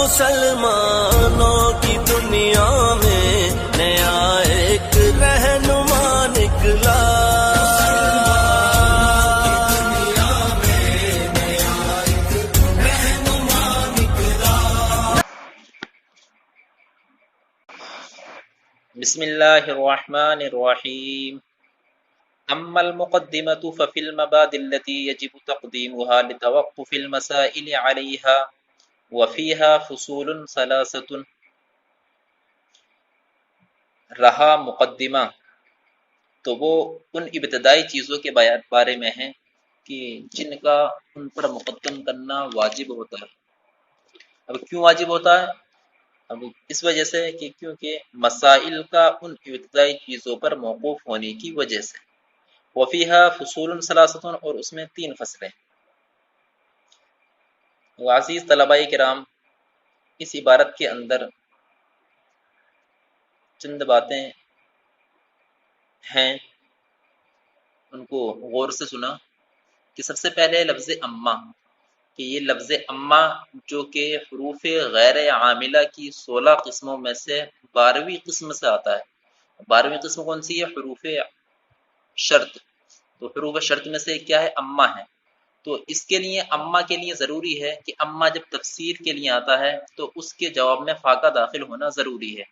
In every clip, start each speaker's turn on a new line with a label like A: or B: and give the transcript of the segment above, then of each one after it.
A: مسلمانوں کی دنیا میں نیا ایک رہنما نکلا،
B: بسم اللہ الرحمن الرحیم۔ اما المقدمة ففي المبادئ التي يجب تقديمها لتوقف المسائل عليها وفيها فصول ثلاثة۔ رہا مقدمہ تو وہ ان ابتدائی چیزوں کے بارے میں ہیں کہ جن کا ان پر مقدم کرنا واجب ہوتا ہے۔ اب کیوں واجب ہوتا ہے؟ اب اس وجہ سے کہ کیونکہ مسائل کا ان ابتدائی چیزوں پر موقوف ہونے کی وجہ سے۔ وفیہا فصول ثلاثۃ، اور اس میں 3 فصلیں۔ عزیز طلباء کرام، اس عبارت کے اندر چند باتیں ہیں، ان کو غور سے سنا کہ سب سے پہلے لفظ اما، کہ یہ لفظ اما جو کہ حروف غیر عاملہ کی 16 قسموں میں سے 12ویں قسم سے آتا ہے۔ 12ویں قسم کون سی ہے؟ حروف شرط۔ تو حروف شرط میں سے کیا ہے؟ اما ہے۔ تو اس کے لیے اما کے لیے ضروری ہے کہ اما جب تفسیر کے لیے آتا ہے تو اس کے جواب میں فا کا داخل ہونا ضروری ہے۔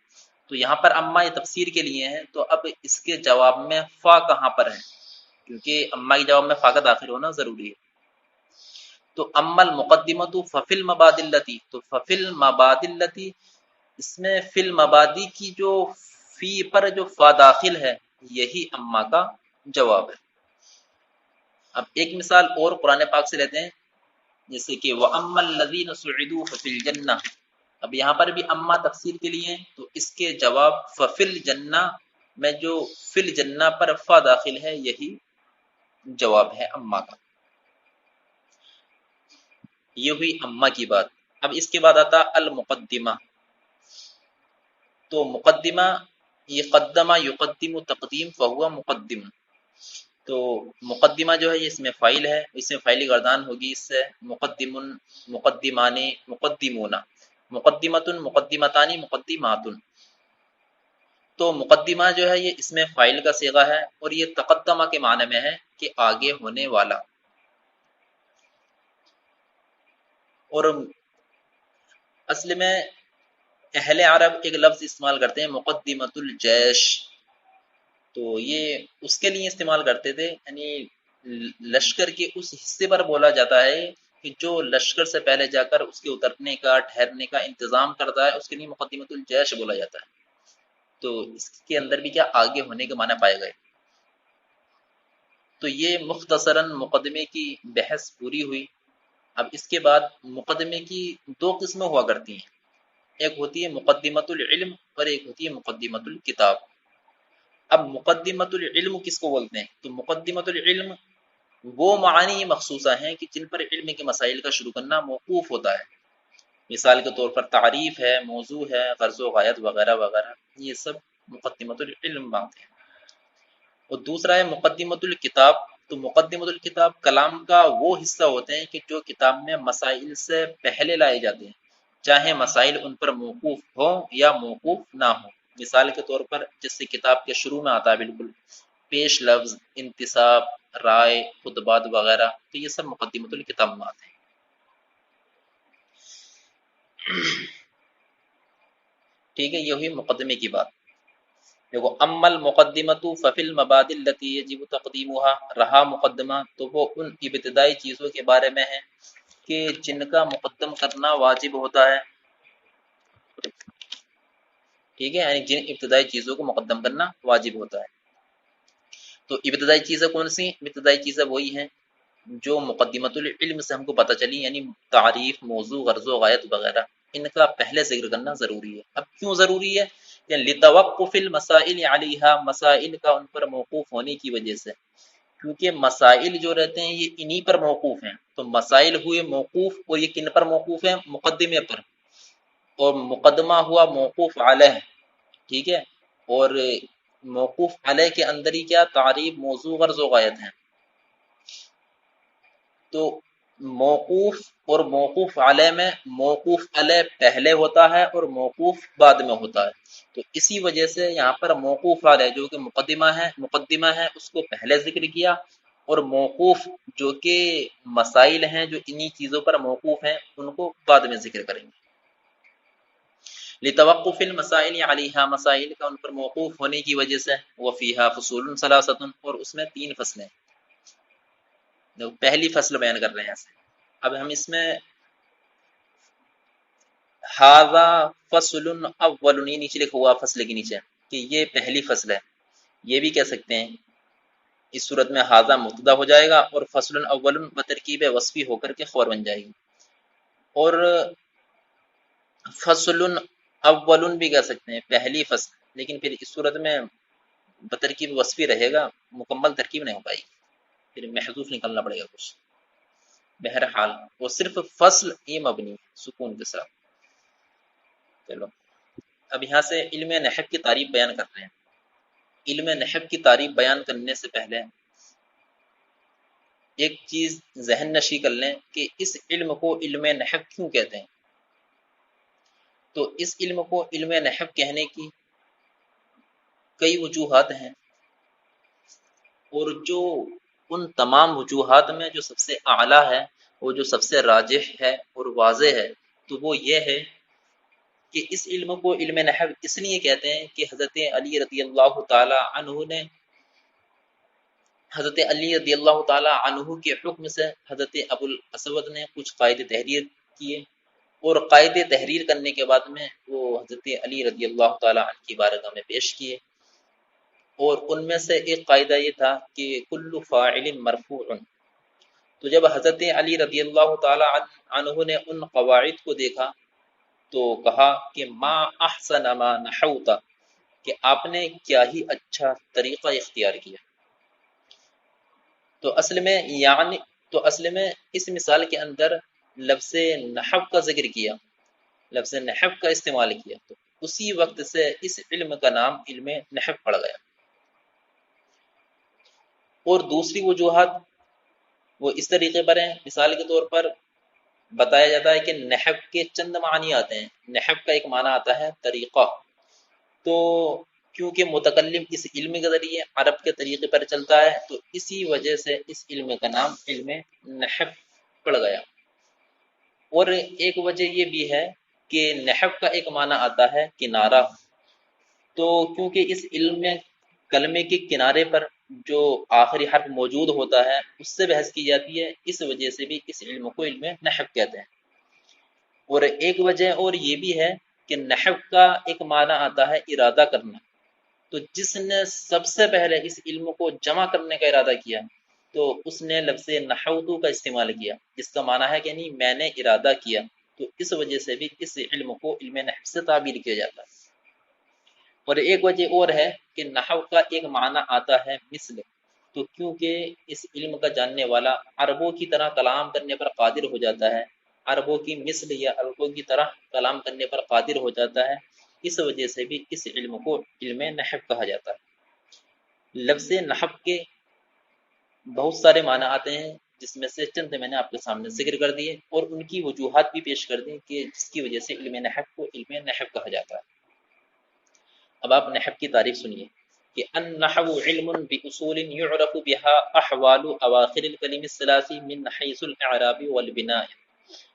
B: تو یہاں پر اما یہ تفسیر کے لیے ہے، تو اب اس کے جواب میں فا کہاں پر ہے؟ کیونکہ اما کے جواب میں فا کا داخل ہونا ضروری ہے۔ تو اما المقدمۃ ففی المبادئ التی، تو ففی المبادئ التی، اس میں فی المبادی کی جو فی پر جو فا داخل ہے یہی اما کا جواب ہے۔ اب ایک مثال اور قرآن پاک سے لیتے ہیں، جیسے کہ وَأَمَّا الَّذِينَ سُعِدُوا فَفِي الْجَنَّةِ۔ اب یہاں پر بھی اما تفسیر کے لیے، تو اس کے جواب فَفِي الْجَنَّةِ میں جو فِي الْجَنَّةِ پر فا داخل ہے یہی جواب ہے اما کا۔ یہ ہوئی اما کی بات۔ اب اس کے بعد آتا المقدمہ۔ تو مقدمہ یہ قدمہ یقدم تقدیم فہو مقدم۔ تو مقدمہ جو ہے یہ اس میں فاعل ہے، اس میں فاعلی گردان ہوگی اس سے مقدم، مقدمان، مقدمون، مقدمۃ، مقدمتان، مقدمات۔ تو مقدمہ جو ہے یہ اس میں فاعل کا صیغہ ہے، اور یہ تقدمہ کے معنی میں ہے کہ آگے ہونے والا۔ اور اصل میں اہل عرب ایک لفظ استعمال کرتے ہیں مقدمۃ الجیش، تو یہ اس کے لیے استعمال کرتے تھے، یعنی لشکر کے اس حصے پر بولا جاتا ہے کہ جو لشکر سے پہلے جا کر اس کے اترنے کا، ٹھہرنے کا انتظام کرتا ہے، اس کے لیے مقدمۃ الجیش بولا جاتا ہے۔ تو اس کے اندر بھی کیا آگے ہونے کے معنی پائے گئے۔ تو یہ مختصراً مقدمے کی بحث پوری ہوئی۔ اب اس کے بعد مقدمے کی 2 قسمیں ہوا کرتی ہیں، ایک ہوتی ہے مقدمۃ العلم اور ایک ہوتی ہے مقدمۃ الکتاب۔ اب مقدمۃ العلم کس کو بولتے ہیں؟ تو مقدمۃ العلم وہ معنی مخصوصہ ہیں کہ جن پر علم کے مسائل کا شروع کرنا موقوف ہوتا ہے۔ مثال کے طور پر تعریف ہے، موضوع ہے، غرض و غایت وغیرہ وغیرہ، یہ سب مقدمۃ العلم مانتے ہیں۔ اور دوسرا ہے مقدمۃ الکتاب۔ تو مقدمۃ الکتاب کلام کا وہ حصہ ہوتے ہیں کہ جو کتاب میں مسائل سے پہلے لائے جاتے ہیں، چاہے مسائل ان پر موقوف ہوں یا موقوف نہ ہوں۔ مثال کے طور پر جس سے کتاب کے شروع میں آتا ہے بالکل پیش لفظ، انتصاب، رائے، خطبات وغیرہ، تو یہ سب مقدمۃ الکتاب میں آتے ہیں۔ ٹھیک ہے، یہ ہوئی مقدمے کی بات۔ دیکھو اما المقدمۃ ففی المبادئ التی یجب تقدیمها، رہا مقدمہ تو وہ ان ابتدائی چیزوں کے بارے میں ہے کہ جن کا مقدم کرنا واجب ہوتا ہے۔ ٹھیک ہے، یعنی جن ابتدائی چیزوں کو مقدم کرنا واجب ہوتا ہے۔ تو ابتدائی چیزیں کون سی؟ ابتدائی چیزیں وہی ہیں جو مقدمۃ العلم سے ہم کو پتہ چلی، یعنی تعریف، موضوع، غرض و غایت وغیرہ، ان کا پہلے ذکر کرنا ضروری ہے۔ اب کیوں ضروری ہے؟ یعنی لتوقف المسائل علیہا، مسائل کا ان پر موقوف ہونے کی وجہ سے، کیونکہ مسائل جو رہتے ہیں یہ انہی پر موقوف ہیں۔ تو مسائل ہوئے موقوف، اور یہ کن پر موقوف ہیں؟ مقدمے پر، اور مقدمہ ہوا موقوف علیہ۔ ٹھیک ہے، اور موقوف علیہ کے اندر ہی کیا؟ تعریف، موضوع، غرض و غایت ہیں۔ تو موقوف اور موقوف علیہ میں موقوف علیہ پہلے ہوتا ہے اور موقوف بعد میں ہوتا ہے، تو اسی وجہ سے یہاں پر موقوف علیہ جو کہ مقدمہ ہے اس کو پہلے ذکر کیا، اور موقوف جو کہ مسائل ہیں جو انہی چیزوں پر موقوف ہیں ان کو بعد میں ذکر کریں گے۔ لتوقف المسائل علیہا، مسائل کا ان پر موقوف ہونے کی وجہ سے، وفیہا فصول ثلاثۃ، اور اس میں 3 فصلیں، پہلی فصل بیان کر رہے ہیں ایسے۔ اب ہم اس میں ھذا فصل اول، یہ نیچے لکھا ہوا فصل کے نیچے کہ یہ پہلی فصل ہے، یہ بھی کہہ سکتے ہیں۔ اس صورت میں ھذا مبتدا ہو جائے گا اور فصل اول بترکیب وصفی ہو کر کے خبر بن جائے گی، اور فصل اول بھی کہہ سکتے ہیں پہلی فصل، لیکن پھر اس صورت میں بترکیب وصفی رہے گا، مکمل ترکیب نہیں ہو پائے گی، پھر محذوف نکلنا پڑے گا کچھ۔ بہرحال وہ صرف فصل یہ مبنی ہے سکون کے ساتھ۔ چلو اب یہاں سے علم نحو کی تعریف بیان کر رہے ہیں۔ علم نحو کی تعریف بیان کرنے سے پہلے ایک چیز ذہن نشی کر لیں کہ اس علم کو علم نحو کیوں کہتے ہیں۔ تو اس علم کو علم نحو کہنے کی کئی وجوہات ہیں، اور جو ان تمام وجوہات میں جو سب سے اعلیٰ ہے، وہ جو سب سے راجح ہے اور واضح ہے، تو وہ یہ ہے کہ اس علم کو علم نحو اس لیے کہتے ہیں کہ حضرت علی رضی اللہ تعالی عنہ نے، حضرت علی رضی اللہ تعالی عنہ کے حکم سے حضرت ابو الاسود نے کچھ قاعدے تحریر کیے، اور قاعدے تحریر کرنے کے بعد میں وہ حضرت علی رضی اللہ تعالی عنہ کی بارگاہ میں پیش کیے، اور ان میں سے ایک قاعدہ یہ تھا کہ کل فاعل مرفوع۔ تو جب حضرت علی رضی اللہ تعالی عنہ نے ان قواعد کو دیکھا تو کہا کہ ما احسن ما نحوت، کہ آپ نے کیا ہی اچھا طریقہ اختیار کیا۔ تو اصل میں اس مثال کے اندر لفظ نحو کا ذکر کیا، لفظ نحو کا استعمال کیا، تو اسی وقت سے اس علم کا نام علم نحو پڑ گیا۔ اور دوسری وجوہات وہ اس طریقے پر ہیں، مثال کے طور پر بتایا جاتا ہے کہ نحو کے چند معنی آتے ہیں۔ نحو کا ایک معنی آتا ہے طریقہ، تو کیونکہ متکلم اس علم کے ذریعے عرب کے طریقے پر چلتا ہے، تو اسی وجہ سے اس علم کا نام علم نحو پڑ گیا۔ اور ایک وجہ یہ بھی ہے کہ نحو کا ایک معنی آتا ہے کنارہ، تو کیونکہ اس علم میں کلمے کے کنارے پر جو آخری حرف موجود ہوتا ہے اس سے بحث کی جاتی ہے، اس وجہ سے بھی اس علم کو علم نحو کہتے ہیں۔ اور ایک وجہ اور یہ بھی ہے کہ نحو کا ایک معنی آتا ہے ارادہ کرنا، تو جس نے سب سے پہلے اس علم کو جمع کرنے کا ارادہ کیا تو اس نے لفظ نحوت کا استعمال کیا، جس کا معنی ہے کہ نہیں میں نے ارادہ کیا، تو اس وجہ سے بھی اس علم کو علم نحو سے تعبیر کیا جاتا ہے۔ اور ایک وجہ اور ہے کہ نحو کا ایک معنی آتا ہے مثل، تو کیونکہ اس علم کا جاننے والا عربوں کی طرح کلام کرنے پر قادر ہو جاتا ہے، عربوں کی مثل یا عربوں کی طرح کلام کرنے پر قادر ہو جاتا ہے، اس وجہ سے بھی اس علم کو علم نحو کہا جاتا ہے۔ لفظ نحو کے بہت سارے معنی آتے ہیں، جس میں سے چند میں نے آپ کے سامنے ذکر کر دیے، اور ان کی وجوہات بھی پیش کر دی کہ جس کی وجہ سے علم نحو کو علم نحو کہا جاتا ہے۔ اب آپ نحو کی تعریف سنیے کہ النحو علم باصول يعرف بها احوال اواخر الكلم الثلاث من حيث الاعراب والبناء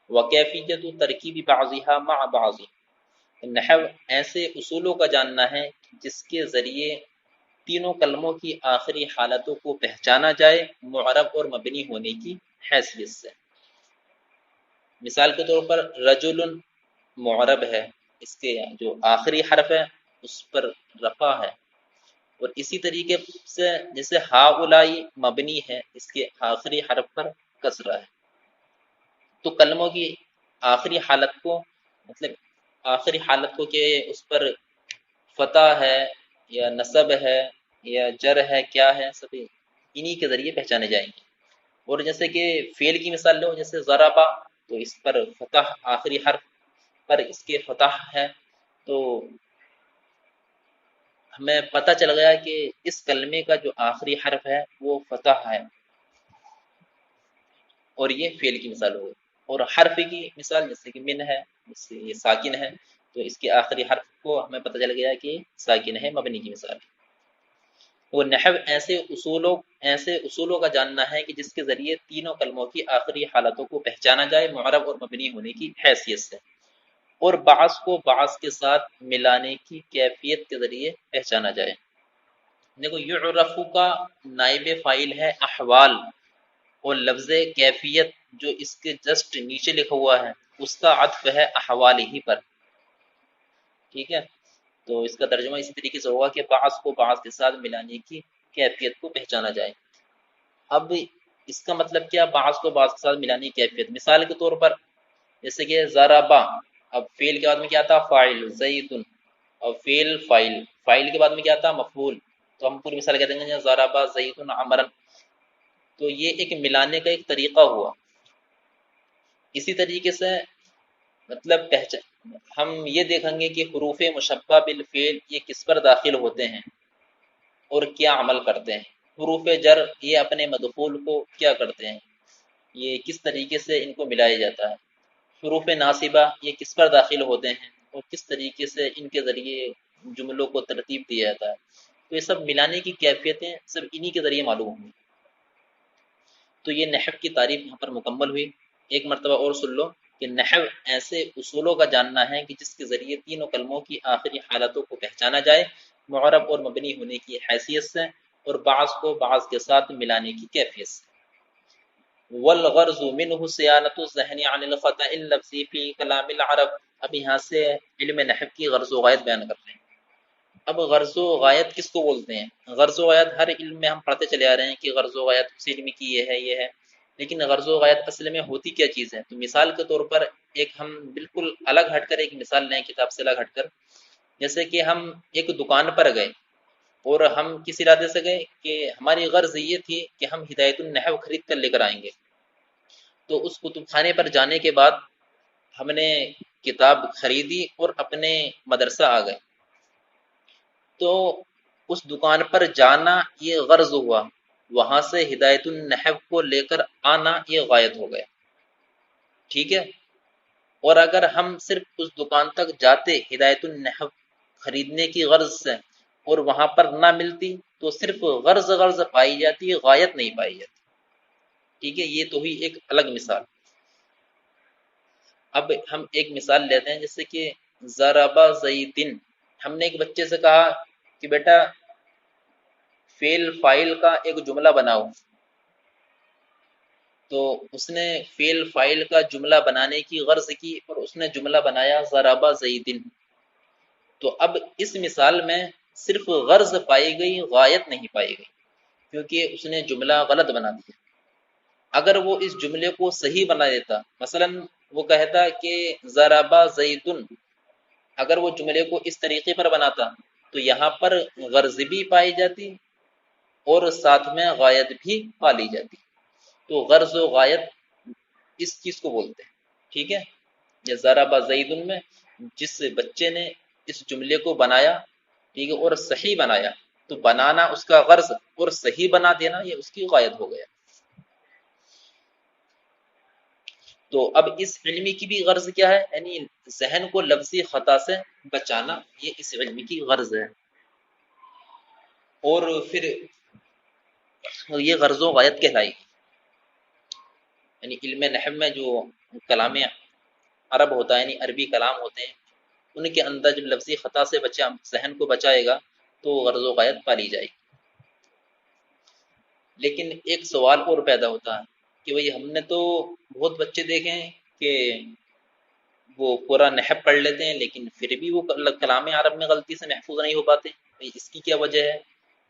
B: وكيفيه ترکیب بعضها مع بعض۔ نحو ایسے اصولوں کا جاننا ہے جس کے ذریعے تینوں کلموں کی آخری حالتوں کو پہچانا جائے معرب اور مبنی ہونے کی حیثیت سے۔ مثال کے طور پر رجل معرب ہے، اس کے جو آخری حرف ہے اس پر رفع ہے، اور اسی طریقے سے جیسے ہاؤلائی مبنی ہے، اس کے آخری حرف پر کسرہ ہے۔ تو کلموں کی آخری حالت کو مطلب آخری حالت کو کہ اس پر فتح ہے یا نصب ہے یا جر ہے کیا ہے، سب انہی کے ذریعے پہچانے جائیں گے۔ اور جیسے کہ فعل کی مثال لو، جیسے ضربا، تو اس پر فتح آخری حرف پر اس کے فتح ہے، تو ہمیں پتہ چل گیا کہ اس کلمے کا جو آخری حرف ہے وہ فتح ہے۔ اور یہ فعل کی مثال ہو گئی۔ اور حرف کی مثال جیسے کہ من ہے، جس سے یہ ساکن ہے، تو اس کے آخری حرف کو ہمیں پتہ چل گیا کہ ساکن ہے، مبنی کی مثال ہے۔ وہ نحو ایسے اصولوں کا جاننا ہے کہ جس کے ذریعے تینوں کلموں کی آخری حالتوں کو پہچانا جائے معرب اور مبنی ہونے کی حیثیت سے، اور بعض کو بعض کے ساتھ ملانے کی کیفیت کے ذریعے پہچانا جائے۔ دیکھو یعرف کا نائب فاعل ہے احوال، اور لفظ کیفیت جو اس کے جسٹ نیچے لکھا ہوا ہے اس کا عطف ہے احوال ہی پر، ٹھیک ہے؟ تو اس کا ترجمہ اسی طریقے سے ہوگا کہ بعض کو بعض کے ساتھ ملانے کی کیفیت کو پہچانا جائے۔ اب اس کا مطلب کیا، بعض کو بعض کے ساتھ ملانے کی کیفیت؟ مثال کے طور پر جیسے کہ ضربا، اب فعل کے بعد میں کیا تھا؟ فاعل زید، اور فعل فاعل کے بعد میں کیا تھا؟ مفعول، تو ہم پوری مثال کہہ دیں گے ضربا زید عمرا، تو یہ ایک ملانے کا ایک طریقہ ہوا۔ اسی طریقے سے مطلب ہم یہ دیکھیں گے کہ حروف مشبہ بالفعل یہ کس پر داخل ہوتے ہیں اور کیا عمل کرتے ہیں۔ حروف جر یہ اپنے مدخول کو کیا کرتے ہیں، یہ کس طریقے سے ان کو ملایا جاتا ہے۔ حروف ناصبہ یہ کس پر داخل ہوتے ہیں اور کس طریقے سے ان کے ذریعے جملوں کو ترتیب دیا جاتا ہے۔ تو یہ سب ملانے کی کیفیتیں سب انہی کے ذریعے معلوم ہوئی۔ تو یہ نحو کی تعریف یہاں پر مکمل ہوئی۔ ایک مرتبہ اور سن لو کہ نحو ایسے اصولوں کا جاننا ہے کہ جس کے ذریعے تینوں کلموں کی آخری حالتوں کو پہچانا جائے معرب اور مبنی ہونے کی حیثیت سے، اور بعض کو بعض کے ساتھ ملانے کی کیفیت سے۔ والغرض منه صيانة الذهن عن الخطأ اللفظي في كلام العرب۔ اب یہاں سے علم نحو کی غرض و غایت بیان کرتے ہیں۔ اب غرض و غایت کس کو بولتے ہیں؟ غرض و غایت ہر علم میں ہم پڑھتے چلے آ رہے ہیں کہ غرض و غایت اس علم کی یہ ہے، لیکن غرض و غایت اصل میں ہوتی کیا چیز ہے؟ تو مثال کے طور پر ایک ہم بالکل الگ ہٹ کر ایک مثال لیں کتاب سے الگ ہٹ کر، جیسے کہ ہم ایک دکان پر گئے اور ہم کس ارادے سے گئے کہ ہماری غرض یہ تھی کہ ہم ہدایت النحو خرید کر لے کر آئیں گے۔ تو اس کتب خانے پر جانے کے بعد ہم نے کتاب خریدی اور اپنے مدرسہ آ گئے، تو اس دکان پر جانا یہ غرض ہوا، وہاں سے ہدایت النحو کو لے کر آنا یہ غایت ہو گیا، ٹھیک ہے؟ اور اگر ہم صرف اس دکان تک جاتے ہدایت النحو خریدنے کی غرض سے اور وہاں پر نہ ملتی تو صرف غرض پائی جاتی، غایت نہیں پائی جاتی، ٹھیک ہے؟ یہ تو ہوئی ایک الگ مثال۔ اب ہم ایک مثال لیتے ہیں جیسے کہ ضربا زیدن، ہم نے ایک بچے سے کہا کہ بیٹا فعل فاعل کا ایک جملہ بناؤ، تو اس نے فعل فاعل کا جملہ بنانے کی غرض کی اور اس نے جملہ بنایا ضربا زیدن۔ تو اب اس مثال میں صرف غرض پائی گئی، غایت نہیں پائی گئی، کیونکہ اس نے جملہ غلط بنا دیا۔ اگر وہ اس جملے کو صحیح بنا دیتا، مثلا وہ کہتا کہ ضربا زیدن، اگر وہ جملے کو اس طریقے پر بناتا تو یہاں پر غرض بھی پائی جاتی اور ساتھ میں غایت بھی پا لی جاتی۔ تو غرض و غایت اس چیز کو بولتے ہیں، ٹھیک ہے؟ یہ ضربا زیدن میں جس بچے نے اس جملے کو بنایا، ٹھیک ہے، اور صحیح بنایا، تو بنانا اس کا غرض اور صحیح بنا دینا یہ اس کی غایت ہو گیا۔ تو اب اس علمی کی بھی غرض کیا ہے؟ یعنی ذہن کو لفظی خطا سے بچانا، یہ اس علمی کی غرض ہے۔ اور پھر یہ غرض و غایت کہلائی، یعنی علم نحو میں جو کلام عرب ہوتا ہے، یعنی عربی کلام ہوتے ہیں، ان کے اندر جب لفظی خطا سے ذہن کو بچائے گا تو غرض و غایت پالی جائے گی۔ لیکن ایک سوال اور پیدا ہوتا ہے کہ بھئی ہم نے تو بہت بچے دیکھے ہیں کہ وہ پورا نحو پڑھ لیتے ہیں لیکن پھر بھی وہ کلام عرب میں غلطی سے محفوظ نہیں ہو پاتے، اس کی کیا وجہ ہے؟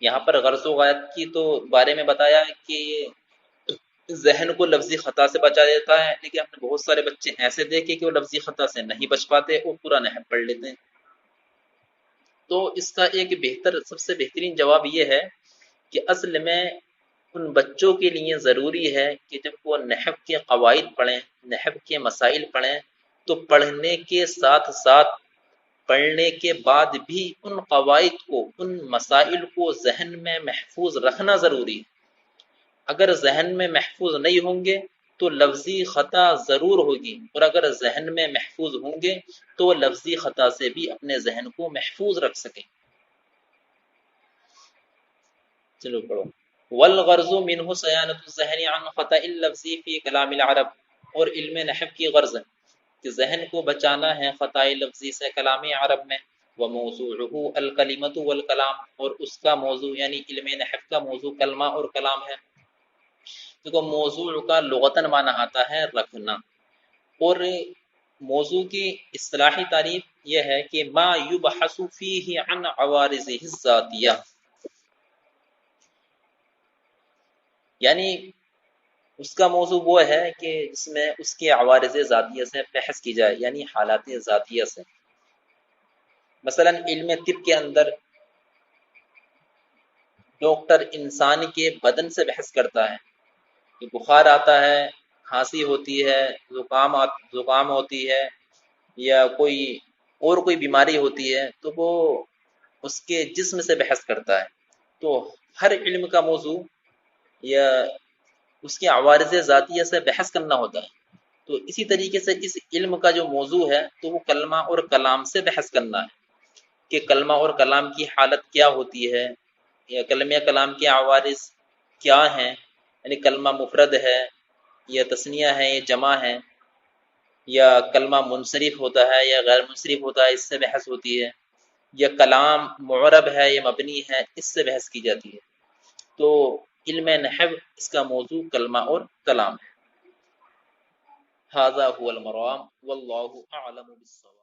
B: یہاں پر غرض و غایت کی تو بارے میں بتایا کہ ذہن کو لفظی خطا سے بچا دیتا ہے، لیکن ہم نے بہت سارے بچے ایسے دیکھے کہ وہ لفظی خطا سے نہیں بچ پاتے اور پورا نحو پڑھ لیتے ہیں۔ تو اس کا ایک سب سے بہترین جواب یہ ہے کہ اصل میں ان بچوں کے لیے ضروری ہے کہ جب وہ نحو کے قواعد پڑھیں، نحو کے مسائل پڑھیں، تو پڑھنے کے ساتھ ساتھ پڑھنے کے بعد بھی ان قواعد کو، ان مسائل کو ذہن میں محفوظ رکھنا ضروری ہے۔ اگر ذہن میں محفوظ نہیں ہوں گے تو لفظی خطا ضرور ہوگی، اور اگر ذہن میں محفوظ ہوں گے تو وہ لفظی خطا سے بھی اپنے ذہن کو محفوظ رکھ سکیں۔ چلو پڑھو۔ والغرض منہ صیانۃ الذہن عن خطأ اللفظ فی کلام العرب، اور علم نحو کی غرض ہے کہ ذہن کو بچانا ہے خطا لفظی سے کلام عرب میں، وموضوعہ الکلمۃ والکلام، اور اس کا موضوع یعنی علم نحو کا موضوع کلمہ اور کلام ہے۔ دیکھو موضوع کا لغتاً معنی آتا ہے رکھنا، اور موضوع کی اصطلاحی تعریف یہ ہے کہ ما یبحث فیہ عن عوارضہ الذاتیہ، یعنی اس کا موضوع وہ ہے کہ جس میں اس کے عوارض ذاتیہ سے بحث کی جائے، یعنی حالات ذاتیہ سے۔ مثلا علم طب کے اندر ڈاکٹر انسان کے بدن سے بحث کرتا ہے کہ بخار آتا ہے، کھانسی ہوتی ہے، زکام ہوتی ہے، یا کوئی بیماری ہوتی ہے، تو وہ اس کے جسم سے بحث کرتا ہے۔ تو ہر علم کا موضوع یا اس کے عوارض ذاتیہ سے بحث کرنا ہوتا ہے۔ تو اسی طریقے سے اس علم کا جو موضوع ہے تو وہ کلمہ اور کلام سے بحث کرنا ہے کہ کلمہ اور کلام کی حالت کیا ہوتی ہے، یا کلمہ کلام کے عوارض کیا ہیں، یعنی کلمہ مفرد ہے یا تثنیہ ہے یا جمع ہے، یا کلمہ منصرف ہوتا ہے یا غیر منصرف ہوتا ہے، اس سے بحث ہوتی ہے، یا کلام معرب ہے یا مبنی ہے، اس سے بحث کی جاتی ہے۔ تو علم نحو اس کا موضوع کلمہ اور کلام ہے۔ ھذا هو المرام واللہ اعلم بالصواب۔